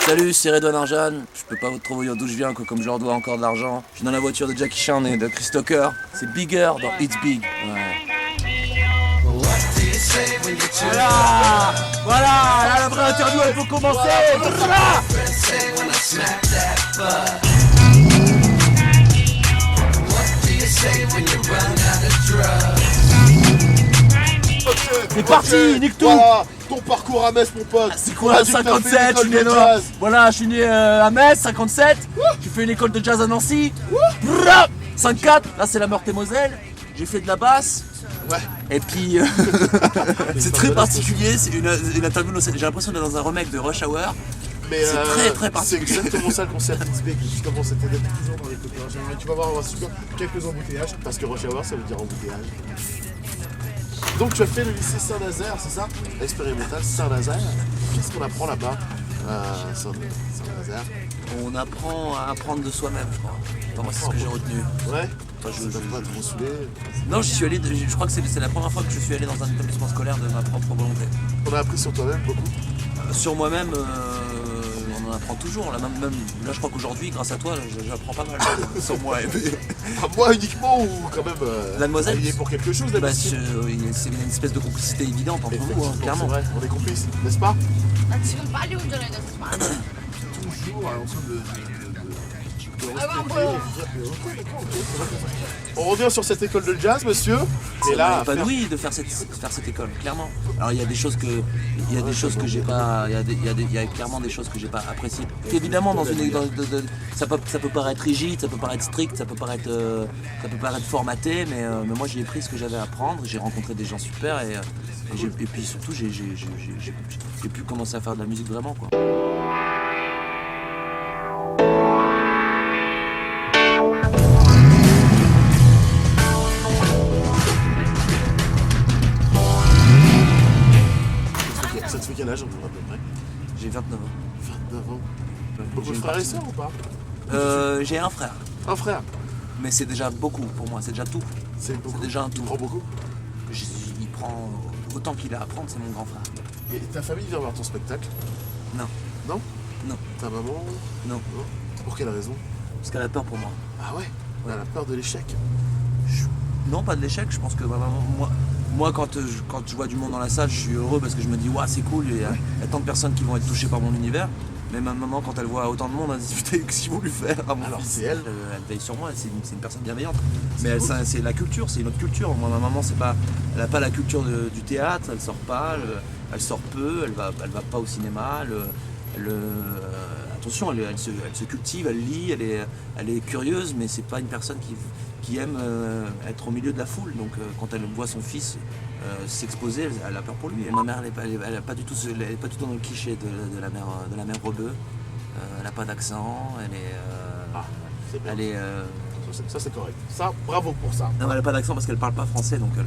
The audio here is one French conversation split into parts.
Salut, c'est Redouane Arjan. Je peux pas trop vous dire d'où je viens, comme je leur dois encore de l'argent. Je suis dans la voiture de Jackie Chan et de Chris Tucker. C'est Bigger dans It's Big. Ouais. Voilà, là la vraie interview elle peut commencer. Voilà. C'est parti, nique tout. Voilà, ton parcours à Metz, mon pote. C'est quoi, 57, je suis né là. Voilà, je suis né à Metz, 57. J'ai fait une école de jazz à Nancy. 5-4, là c'est la Meurthe-et-Moselle. J'ai fait de la basse. Ouais. Et puis, c'est très particulier, c'est une interview, j'ai l'impression d'être dans un remake de Rush Hour. Mais c'est très particulier. C'est exactement ça le concert X-Big, justement c'était d'être toujours dans les coopérations. Tu vas voir, on va subir quelques embouteillages, parce que Rush Hour ça veut dire embouteillage. Donc tu as fait le lycée Saint-Nazaire, c'est ça? Expérimental Saint-Nazaire. Qu'est-ce qu'on apprend là-bas Saint-Nazaire? On apprend à apprendre de soi-même, je crois. Enfin, moi, c'est ce que j'ai retenu. Ouais. Toi, je ne pas trop saoulé. Non, j'y suis allé, je crois que c'est la première fois que je suis allé dans un établissement scolaire de ma propre volonté. On a appris sur toi-même beaucoup? Sur moi-même, on en apprend toujours. Là, là je crois qu'aujourd'hui, grâce à toi, j'apprends pas mal sur moi. Moi uniquement ou quand même Mademoiselle, il est pour quelque chose, bah, c'est une espèce de complicité évidente entre vous, hein, clairement. C'est vrai, on est complices, n'est-ce pas? 지금 빨리 운전해야 돼. Toujours en train de On revient sur cette école de jazz, monsieur. Et là, épanoui de faire cette école, clairement. Alors il y a des choses que j'ai pas, il y a clairement des choses que j'ai pas appréciées. Évidemment, ça peut paraître rigide, ça peut paraître strict, ça peut paraître formaté, mais moi j'ai pris ce que j'avais à apprendre. J'ai rencontré des gens super et puis surtout j'ai pu commencer à faire de la musique vraiment, quoi. Ça te fait quel âge à peu près? J'ai 29 ans. 29 ans. Beaucoup de frères et sœurs ou pas? J'ai un frère. Un frère? Mais c'est déjà beaucoup pour moi, c'est déjà tout. C'est déjà un tout. Il prend beaucoup? Il prend autant qu'il a à apprendre, c'est mon grand frère. Et ta famille vient voir ton spectacle? Non. Non? Non. Ta maman? Non. Pour quelle raison? Parce qu'elle a peur pour moi. Ah ouais? Elle a peur de l'échec? Non, pas de l'échec, je pense que moi quand je vois du monde dans la salle, je suis heureux parce que je me dis ouais, c'est cool, il y a tant de personnes qui vont être touchées par mon univers. Mais ma maman, quand elle voit autant de monde, elle se dit putain, qu'est-ce qu'ils vont lui faire à mon fils. C'est elle. Elle veille sur moi, c'est une personne bienveillante. Mais c'est la culture, c'est une autre culture. Moi, ma maman, elle n'a pas la culture du théâtre, elle sort pas, elle sort peu, elle va pas au cinéma. Attention, elle se cultive, elle lit, elle est curieuse, mais c'est pas une personne qui aime être au milieu de la foule. Donc quand elle voit son fils s'exposer, elle a peur pour lui. Et ma mère, elle est pas du tout dans le cliché de la mère rebeu. Elle n'a pas d'accent, elle est Ça c'est correct. Ça, bravo pour ça. Non, elle n'a pas d'accent parce qu'elle parle pas français, donc elle...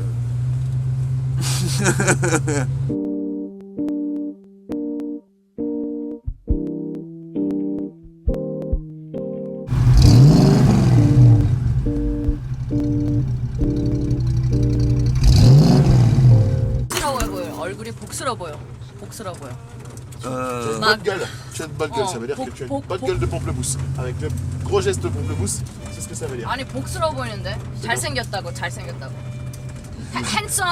얼굴이 복스러워 보여. 복스러워 보여. Tu as une bonne gueule. Tu as une bonne gueule, ça veut dire que tu as une bonne gueule de pamplemousse. Avec le gros geste de pamplemousse, c'est ce que ça veut dire. 아니 복스러워 보이는데? 잘생겼다고. 핸섬.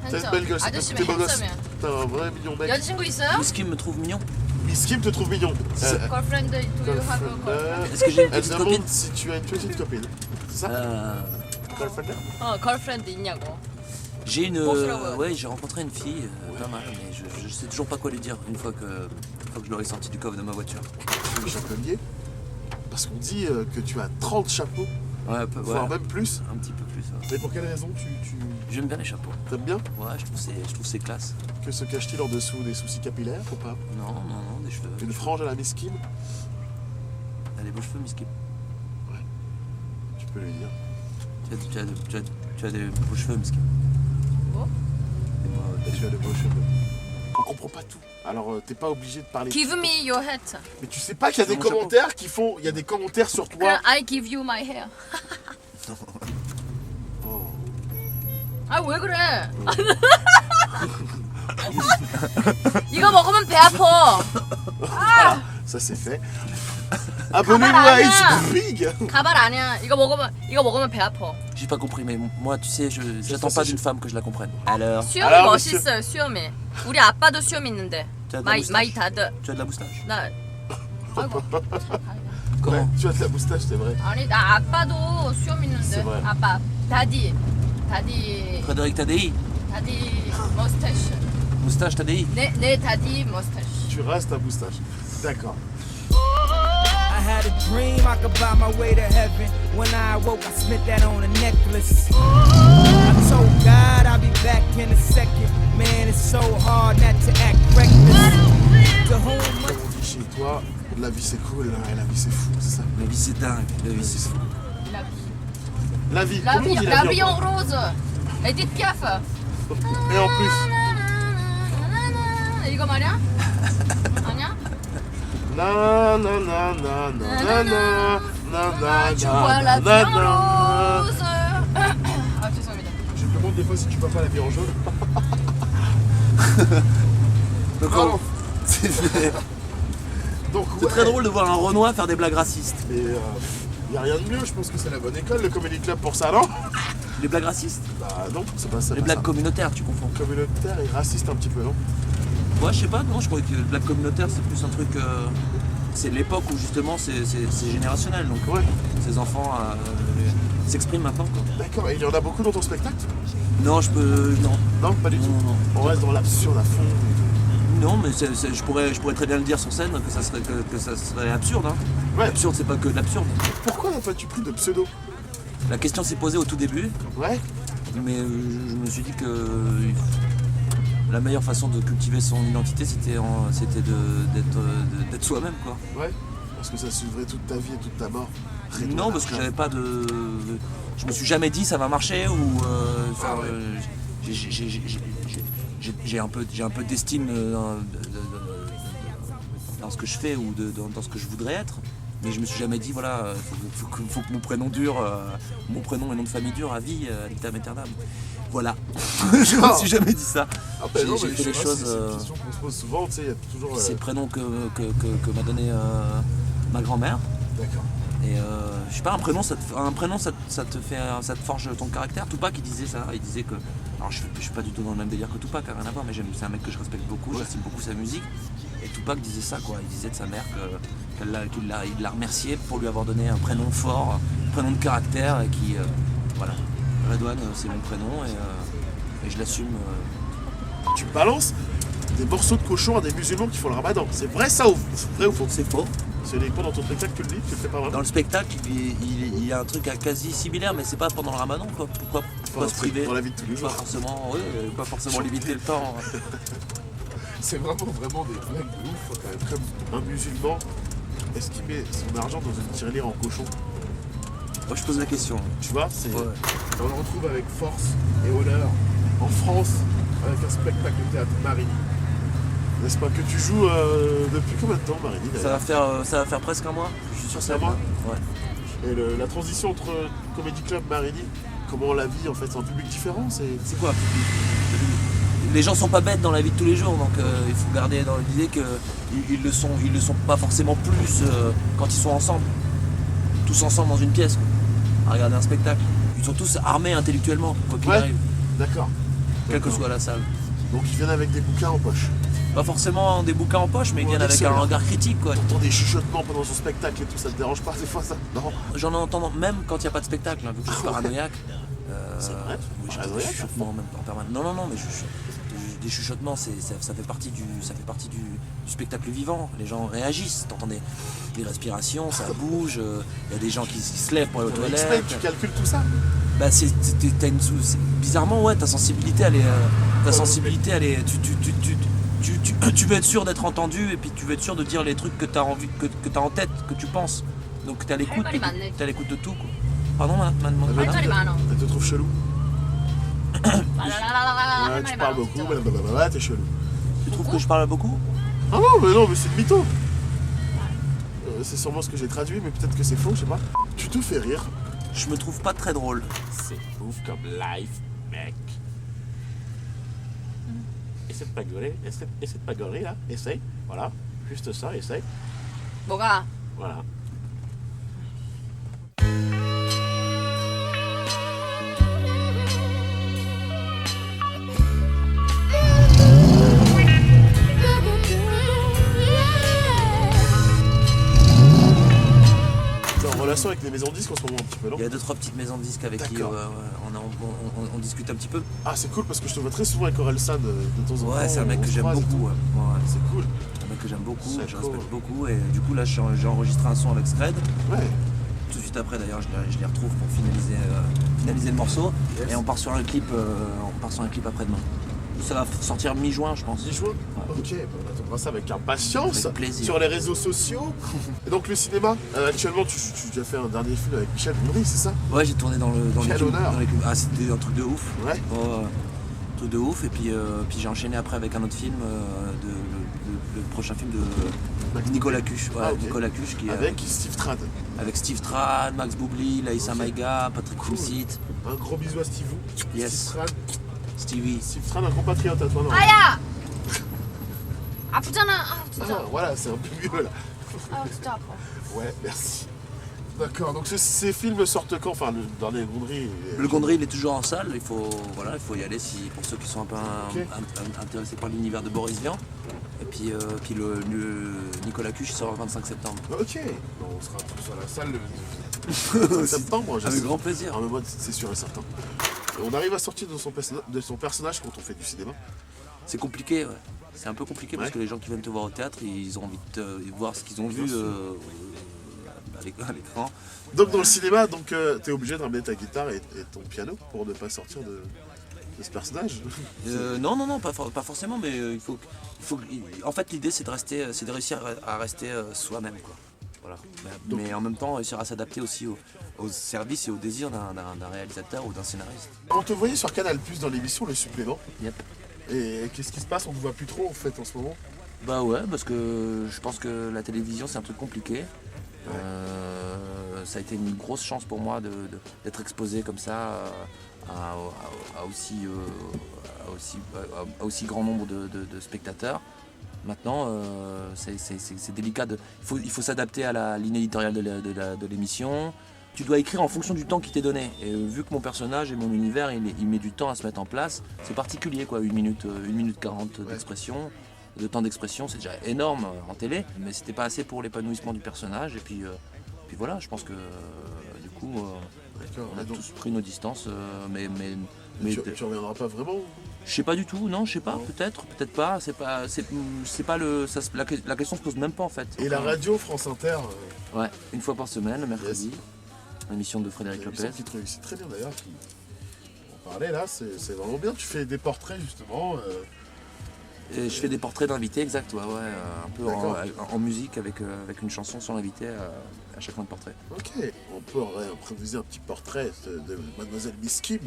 T'as une belle gueule, c'est 아저씨면 t'es beau gosse. 핸섬이야. T'as un vrai mignon mec. 여자친구 있어요? Miss Kim me trouve mignon. Miss Kim te trouve mignon. Girlfriend, do you have a girlfriend? Est-ce que j'ai une Elle petite demande copine? si tu as une petite copine. C'est ça? Girlfriend? girlfriend 있냐고. J'ai Bonsoir, ouais, j'ai rencontré une fille, pas mal, mais je sais toujours pas quoi lui dire une fois que je l'aurai sorti du coffre de ma voiture. Tu es chapelier? Parce qu'on dit que tu as 30 chapeaux, Ouais, voire même plus. un petit peu plus. Ouais. Mais pour quelle raison J'aime bien les chapeaux. t'aimes bien? Ouais, je trouve c'est classe. Que se cache-t-il en dessous? Des soucis capillaires ou pas? Non, des cheveux. Une frange à la Miss Kim? Elle a des beaux cheveux, Miss Kim. Tu peux lui dire. Tu as des beaux cheveux, Miss Kim. Beau? Et tu as de beaux cheveux. On comprend pas tout. Alors t'es pas obligé de parler. Give me your hat. Mais tu sais pas qu'il y a des Mon chapeau. commentaires qui font. Il y a des commentaires sur toi. I give you my hair. Oh. 아 왜 그래? 이거 먹으면 배 아파. 아! Ça c'est fait. Abonnez-vous à It's Big. 가발 아니야. 이거 먹으면 배 아파. J'ai pas compris, mais moi, tu sais, j'attends pas d'une femme que je la comprenne. Alors, 수염이 알아, 멋있어요. 수염이. 우리 아빠도 수염 있는데. tu as de la 마이 moustache. 다들. Tu as de la moustache. 나 아이고. Ouais, Comment tu as de la moustache, c'est vrai. 아니 나 아빠도 수염 C'est 있는데. vrai. 아빠. 다디 Frédéric Tadei. 머스타치. Moustache Tadei. 내 다디 머스타치. Tu rases ta moustache. D'accord. I had a dream I could buy my way to heaven. When I awoke, I spent that on a necklace. I told God I'll be back in a second. Man, it's so hard not to act reckless. To whom Comme on dit chez toi, la vie c'est cool, hein, et la vie c'est fou, c'est ça. La vie c'est dingue. La vie c'est fou. La vie, comment on dit la vie 라비 en en rose. 에디트 피아프. Et en plus, 이거 말이야? 아니야? na na na na na na na na Tu vois la na vie en na. rose. 아 죄송합니다. Je me demande des fois si tu vois pas la vie en jaune. Donc, Pardon. c'est Donc très drôle de voir un Renoir faire des blagues racistes. Mais y a rien de mieux, je pense que c'est la bonne école, le Comedy Club pour ça, non? Les blagues racistes. Bah non, c'est pas ça. Les blagues communautaires, tu confonds. communautaires et racistes un petit peu, non? Moi, je sais pas, non, je crois que les blagues communautaires, c'est plus un truc. C'est l'époque où justement c'est générationnel. Donc, Ouais. ces enfants s'expriment maintenant. Quoi. D'accord, et il y en a beaucoup dans ton spectacle? Non, je peux. Non. Non, pas du tout. Non, non. On reste dans l'absurde à fond. Non, mais je pourrais très bien le dire sur scène que ça serait absurde. Hein. Ouais. L'absurde, c'est pas que de l'absurde. Pourquoi n'as pas-tu pris de pseudo? La question s'est posée au tout début, Ouais. mais je me suis dit que la meilleure façon de cultiver son identité, c'était d'être soi-même, quoi. Ouais. Parce que ça suivrait toute ta vie et toute ta mort. Non, parce que j'avais pas de. Je me suis jamais dit ça va marcher ou. Enfin, Ah ouais. j'ai un peu d'estime dans ce que je fais ou dans ce que je voudrais être. Mais je me suis jamais dit voilà, faut que mon prénom dure, mon prénom et nom de famille dure à vie, ad vitam aeternam. Voilà. Je me suis jamais dit ça. Ah bah non, J'ai mais fait les tu vois, choses. c'est une question qu'on se pose souvent, tu sais, il y a toujours... C'est le prénom que m'a donné ma grand-mère. D'accord. Et je sais pas, un prénom, ça te forge ton caractère. Tupac, il disait ça. Il disait que. Alors, je suis pas du tout dans le même délire que Tupac, hein, rien à voir, mais c'est un mec que je respecte beaucoup, j'estime beaucoup sa musique. Et Tupac disait ça, quoi. Il disait de sa mère qu'il l'a remercié pour lui avoir donné un prénom fort, un prénom de caractère, et qui. Voilà. Redouane, c'est mon prénom, et je l'assume. Tu balances des morceaux de cochon à des musulmans qui font le ramadan. C'est vrai ça ou vrai ou faux? C'est faux. C'est uniquement dans ton spectacle que tu le dis, tu le fais pas Dans vraiment? le spectacle, il y a un truc quasi similaire, mais c'est pas pendant le ramadan, quoi. Pourquoi se priver? Dans la vie de tous les Pas jours. forcément, pas forcément limiter le temps. C'est vraiment des blagues de ouf, quand même. Comme un musulman, est-ce qu'il met son argent dans une tirelire en cochon? Moi, je pose la question. Tu vois, c'est... Ouais. On le retrouve avec force et honneur en France, avec un spectacle de théâtre Marigny. N'est-ce pas que tu joues depuis combien de temps, Marigny, Ça d'ailleurs? va faire presque un mois. Je suis sur C'est un scène. mois Ouais. Et la transition entre Comedy Club Marigny, comment on la vit en fait? C'est un public différent, C'est quoi? Les gens sont pas bêtes dans la vie de tous les jours, donc il faut garder dans l'idée qu'ils le sont pas forcément plus quand ils sont ensemble, tous ensemble dans une pièce, quoi, à regarder un spectacle. Ils sont tous armés intellectuellement, quoi qu'il Ouais. arrive, D'accord. quelle que D'accord. soit la salle. Donc ils viennent avec des bouquins en poche. Pas forcément des bouquins en poche, mais ils Ouais, viennent des avec un seuls. regard critique, quoi. T'entends des chuchotements pendant son spectacle et tout, ça te dérange pas des fois ça? Non. J'en entends même quand il n'y a pas de spectacle, hein, vu que je suis paranoïaque. C'est vrai? Oui, j'ai des Paranoïaque, chuchotements même en permanence. Non, mais des chuchotements, ça fait partie du spectacle vivant. Les gens réagissent, t'entends des respirations, ça bouge, il y a des gens qui se lèvent pour aller aux Exprès, toilettes. tu calcules tout ça? Bah bizarrement, ouais, ta sensibilité elle est, tu veux être sûr d'être entendu, et puis tu veux être sûr de dire les trucs que t'as envie, que t'as en tête, que tu penses. Donc t'es à l'écoute, 할 말이 많네. t'es à l'écoute de tout, quoi. Pardon, madame. Elle 할 말이 많어. te trouve chelou? 라라라라라 Ouais, 할 tu 말이 parles 많어. beaucoup, 진짜. blablabla, t'es chelou. Tu trouves que je parle beaucoup? Ah non, mais c'est le mytho. C'est sûrement ce que j'ai traduit, mais peut-être que c'est faux, je sais pas. Tu te fais rire. Je me trouve pas très drôle. C'est ouf comme life, mec. Essaie de pas gueuler, essaie de pas gueuler là, essaye, voilà, juste ça, essaye. 뭐가? Voilà. T'es en relation avec les maisons de disques en ce moment un petit peu, non? Il y a 2-3 petites maisons de disques avec qui D'accord. on discute un petit peu. Ah, c'est cool parce que je te vois très souvent avec Orelsan de temps en temps. Ouais, c'est un mec on que se j'aime croise et beaucoup. tout. Ouais. Ouais, C'est cool. un mec que j'aime beaucoup, C'est je cool. respecte beaucoup. Et du coup, là, j'ai enregistré un son avec Scred. Ouais. Tout de suite après, d'ailleurs, je les retrouve pour finaliser le morceau. Yes. Et on part sur un clip après-demain. Ça va sortir mi-juin, je pense. 10 juin. Ok, on attendra ça avec impatience. Avec plaisir. Sur les réseaux sociaux. Et donc le cinéma, actuellement tu as fait un dernier film avec Michel Gondry, c'est ça? Ouais, j'ai tourné dans les Quel cubes- honneur. dans les cubes. Ah, c'était un truc de ouf. Ouais. Un truc de ouf. Et puis j'ai enchaîné après avec un autre film, le prochain film de Nicolas Cuche. Ouais, Ah, ok. Nicolas Cuche qui est Avec Steve Trad. avec Steve Tran, Max Boubli, Laïssa Ok. Maïga, Patrick Cool. Fulcit, Un gros bisou à Steve. Yes. Steve Trad. Stevie. Steve Trad, un compatriote à toi, non? 아야! 아프잖아. 아 진짜. Ah, voilà, c'est un peu mieux là. 아 진짜 아파. Ouais, merci. D'accord, donc ces films sortent quand? Enfin, le dernier Gondry. Le Gondry, il est toujours en salle, il faut y aller pour ceux qui sont un peu Ok. intéressés par l'univers de Boris Vian. Et puis le Nicolas Cuche, il sort le 25 septembre. Ok, bon, on sera tous à la salle le 5 septembre. je Avec sais. grand plaisir. Ah, mais moi, c'est sûr et certain. On arrive à sortir de son personnage quand on fait du cinéma. C'est compliqué, ouais. C'est un peu compliqué parce Ouais. que les gens qui viennent te voir au théâtre, ils ont envie de voir ce qu'ils ont vu Bien sûr. à l'écran. Donc dans le cinéma, t'es obligé de ramener ta guitare et ton piano pour ne pas sortir de ce personnage. Non, pas forcément, mais en fait, l'idée, c'est de réussir à rester soi-même, quoi. Voilà. Mais en même temps, réussir à s'adapter aussi au service et au désir d'un réalisateur ou d'un scénariste. On te voyait sur Canal Plus dans l'émission Le Supplément. Yep. Et qu'est-ce qui se passe? On ne te voit plus trop en fait en ce moment. Bah ouais, parce que je pense que la télévision, c'est un truc compliqué. Ça a été une grosse chance pour moi d'être exposé comme ça à aussi grand nombre de spectateurs. Maintenant, c'est délicat. Il faut s'adapter à la ligne éditoriale de l'émission. Tu dois écrire en fonction du temps qui t'est donné. Et vu que mon personnage et mon univers, il met du temps à se mettre en place, c'est particulier, quoi. 1 minute 40 d'expression. De temps d'expression, c'est déjà énorme en télé, mais c'était pas assez pour l'épanouissement du personnage. Et puis voilà, je pense que du coup, D'accord. on a Et donc, tous pris nos distances, mais tu reviendras pas vraiment? je sais pas du tout, non, je sais pas, Non. peut-être pas, c'est pas la question se pose même pas en fait. Et la radio France Inter, Ouais, une fois par semaine, le mercredi, l'émission de Frédéric une émission Lopez. qui te réussit très bien d'ailleurs. On parlait là, c'est vraiment bien. Tu fais des portraits justement. Et je fais des portraits d'invités, exact, ouais, un peu D'accord. en musique avec une chanson sur l'invité à chaque fin de portrait. Ok, on peut improviser un petit portrait de Mademoiselle Miss Kim.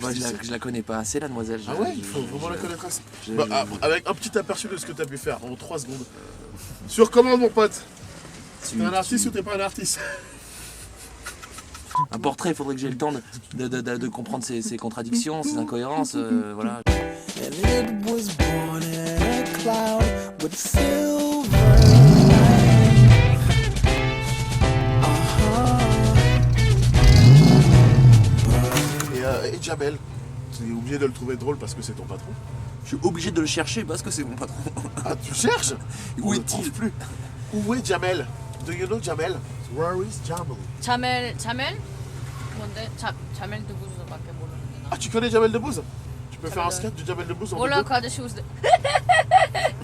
Moi, je la connais pas assez, la demoiselle. Ah ouais, il faut vraiment la connaître assez. Bah, avec un petit aperçu de ce que tu as pu faire en 3 secondes. Sur commande, mon pote. T'es un artiste ou t'es pas un artiste? Un portrait, il faudrait que j'ai le temps de comprendre ses contradictions, ses incohérences, voilà. And it was born in a cloud with silver lining. Et Jamel, tu es obligé de le trouver drôle parce que c'est ton patron. Je suis obligé de le chercher parce que c'est mon patron. Ah, tu cherches? Où On le est-il? trouve plus. Où est Jamel? Do you know Jamel? Where is Jamel? 자멜? 뭔데? 자멜 드부즈밖에 모르는데. Ah, tu connais Jamel Debbouze? Tu peux faire un Jamel. sketch de Jamel Debbouze en 몰라 vidéo? 그 아저씨 웃어.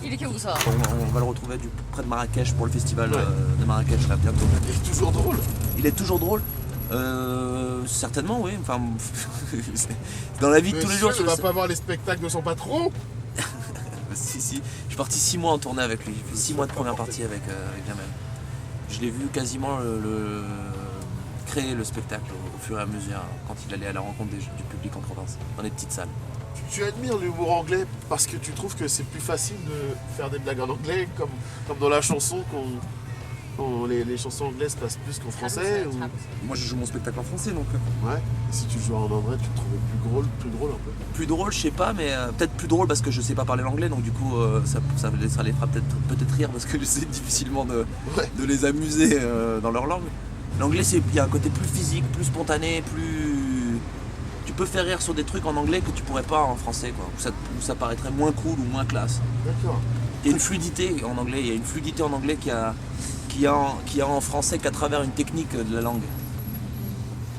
이렇게 웃어. On va le retrouver près de Marrakech pour le festival Ouais. de Marrakech là bientôt. Il est toujours drôle. Il est toujours drôle. Certainement, oui. Enfin, dans la vie de tous les jours. Il va pas voir les spectacles de son patron. Si, je suis parti 6 mois en tournée avec lui. J'ai fait 6 mois de première partie avec Jamel. Je l'ai vu quasiment créer le spectacle au fur et à mesure quand il allait à la rencontre du public en province, dans les petites salles. Tu admires l'humour anglais parce que tu trouves que c'est plus facile de faire des blagues en anglais comme dans la chanson les chansons anglaises passent plus qu'en français ou... Moi je joue mon spectacle en français donc. Ouais. Et si tu jouais en anglais, tu te trouvais plus drôle un peu. Plus drôle, je sais pas, mais peut-être plus drôle parce que je sais pas parler l'anglais, donc du coup ça les fera peut-être rire parce que j'essaie difficilement de les amuser dans leur langue. L'anglais, il y a un côté plus physique, plus spontané, plus... Tu peux faire rire sur des trucs en anglais que tu pourrais pas en français, quoi. Où ça paraîtrait moins cool ou moins classe. D'accord. Il y a une fluidité en anglais, qu'il y a en français qu'à travers une technique de la langue.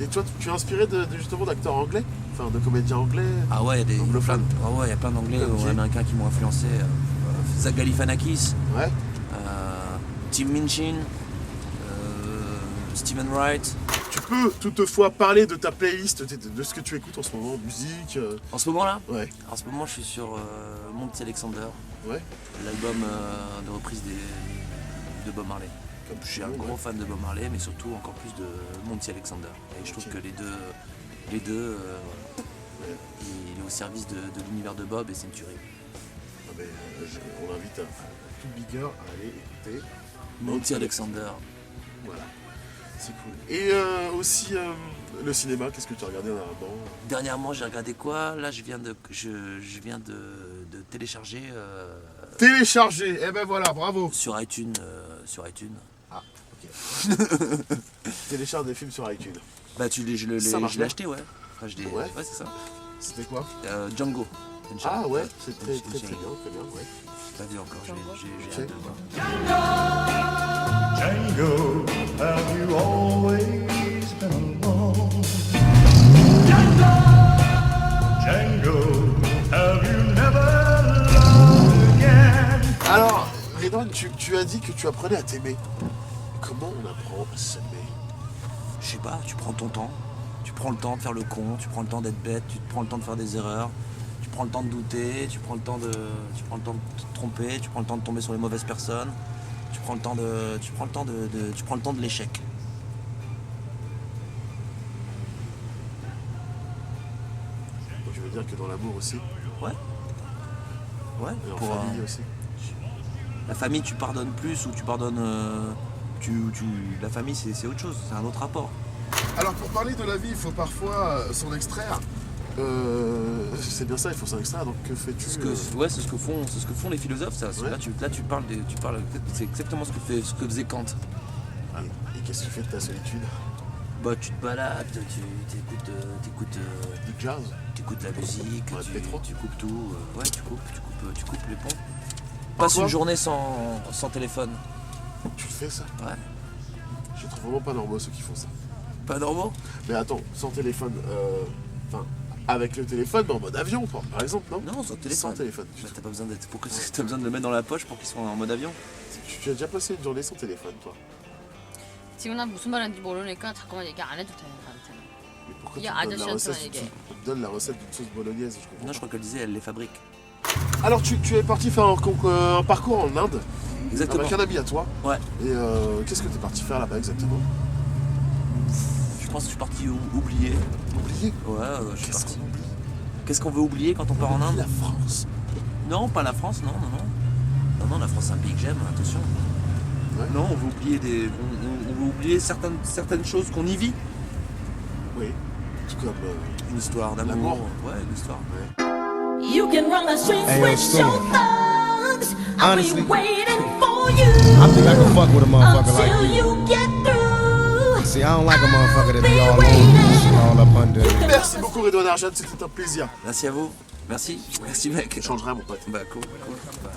Et toi, tu es inspiré justement d'acteurs anglais? Enfin, de comédiens anglais? Ah ouais, il y a plein d'anglais Ok. ou américains qui m'ont influencé. Zach Galifianakis, Ouais. Tim Minchin, Stephen Wright. Tu peux toutefois parler de ta playlist, de ce que tu écoutes en ce moment, musique. En ce moment là, Ouais. en ce moment je suis sur Monty Alexander, Ouais. l'album de reprise de Bob Marley. Comme Je suis un gros fan de Bob Marley, mais surtout encore plus de Monty Alexander. Et je trouve que les deux il est au service de l'univers de Bob et c'est une tuerie. Ah ben, on invite tout bigger à aller écouter. Monty Alexander. Voilà. C'est cool. Et aussi le cinéma, qu'est-ce que tu as regardé dernièrement? Dernièrement, j'ai regardé quoi? Là, je viens de télécharger Télécharger. Eh ben voilà, bravo. sur iTunes. Ah, ok. Télécharge des films sur iTunes. Bah, Ça marche je l'ai bien. acheté, ouais. Enfin, Ouais. ouais, c'est ça. C'était quoi? Django. Ah ouais, c'est très J'ai bien, ouais. pas vu encore, j'ai Ok. hâte de voir. Django, have you always been alone? Django, have you never loved again? Alors, Redouane, tu as dit que tu apprenais à t'aimer. Comment on apprend à s'aimer? Je sais pas, tu prends ton temps. Tu prends le temps de faire le con, tu prends le temps d'être bête, tu prends le temps de faire des erreurs, tu prends le temps de douter, tu prends le temps de te tromper, tu prends le temps de tomber sur les mauvaises personnes, tu prends le temps de l'échec. Donc, je veux dire que dans l'amour aussi, Ouais. Ouais. et en Pour, famille aussi. la famille, tu pardonnes plus ou tu pardonnes. La famille, c'est autre chose, c'est un autre rapport. Alors, pour parler de la vie, il faut parfois s'en extraire. C'est bien ça, il faut s'en extraire. Donc, que fais-tu? C'est ce que font les philosophes. Ça. Ouais. Là, tu parles, c'est exactement ce que faisait Kant. Et qu'est-ce que tu fais de ta solitude? Bah, tu te balades, t'écoutes Du jazz? t'écoutes la musique, Ouais, P3. tu coupes tout. Ouais, tu coupes les ponts. Pourquoi Passe une journée sans téléphone. Tu le fais ça? Ouais. Je trouve vraiment pas normaux ceux qui font ça. Pas normaux? Mais attends, sans téléphone, enfin, avec le téléphone, mais en mode avion, par exemple, non? Non, sans téléphone. Sans téléphone. Bah, t'as pas besoin d'être. Pourquoi t'as besoin de le mettre dans la poche pour qu'il soit en mode avion? Tu as déjà passé une journée sans téléphone, toi? 지금 난 무슨 말인지 모르니까 자꾸만 얘기 안 해도 돼 나한테는. Mais pourquoi Il y tu a me donnes la Adesso recette, Antoine, tu me donnes la recette d'une sauce bolognaise? Je comprends Non, je crois qu'elle disait, elle les fabrique. pas. Alors, tu es parti faire un parcours en Inde Exactement. avec un ami à toi. Ouais. Et qu'est-ce que tu es parti faire là-bas exactement? Je pense que je suis parti oublier. Oublier. Ouais, je suis Qu'est-ce parti. qu'on oublie? Qu'est-ce qu'on veut oublier quand on part en Inde? La France. Non, pas la France, non. Non, la France c'est un pays que j'aime, attention. Ouais. Non, on veut oublier on veut oublier certaines choses qu'on y vit. Oui. Tout comme. Une histoire d'amour. L'amour. Ouais, une histoire. You can run the streets Hey, yo, with Storm. your thugs. I'll Honestly, be waiting for you I think I can fuck with a motherfucker like until you. you get through. See, I don't like a motherfucker that be all over and shit, all up under. Merci beaucoup, Redouane Arjad, c'était un plaisir. Merci à vous. Merci mec. Je changerai, mon pote. Bah cool. Bah,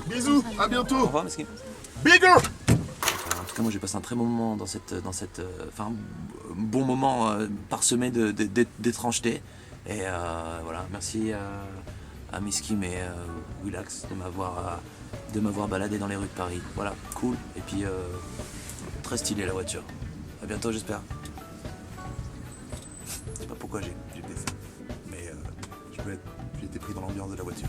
Bisous, à Au bientôt. revoir, Mesquin. Bigger. En tout cas, moi j'ai passé un très bon moment dans cette enfin, bon moment parsemé d'étrangeté. Et voilà, merci à Miskim et Willax de m'avoir baladé dans les rues de Paris. Voilà, cool. Et puis très stylé la voiture. À bientôt, j'espère. Je sais pas pourquoi j'ai fait ça, mais j'ai été pris dans l'ambiance de la voiture.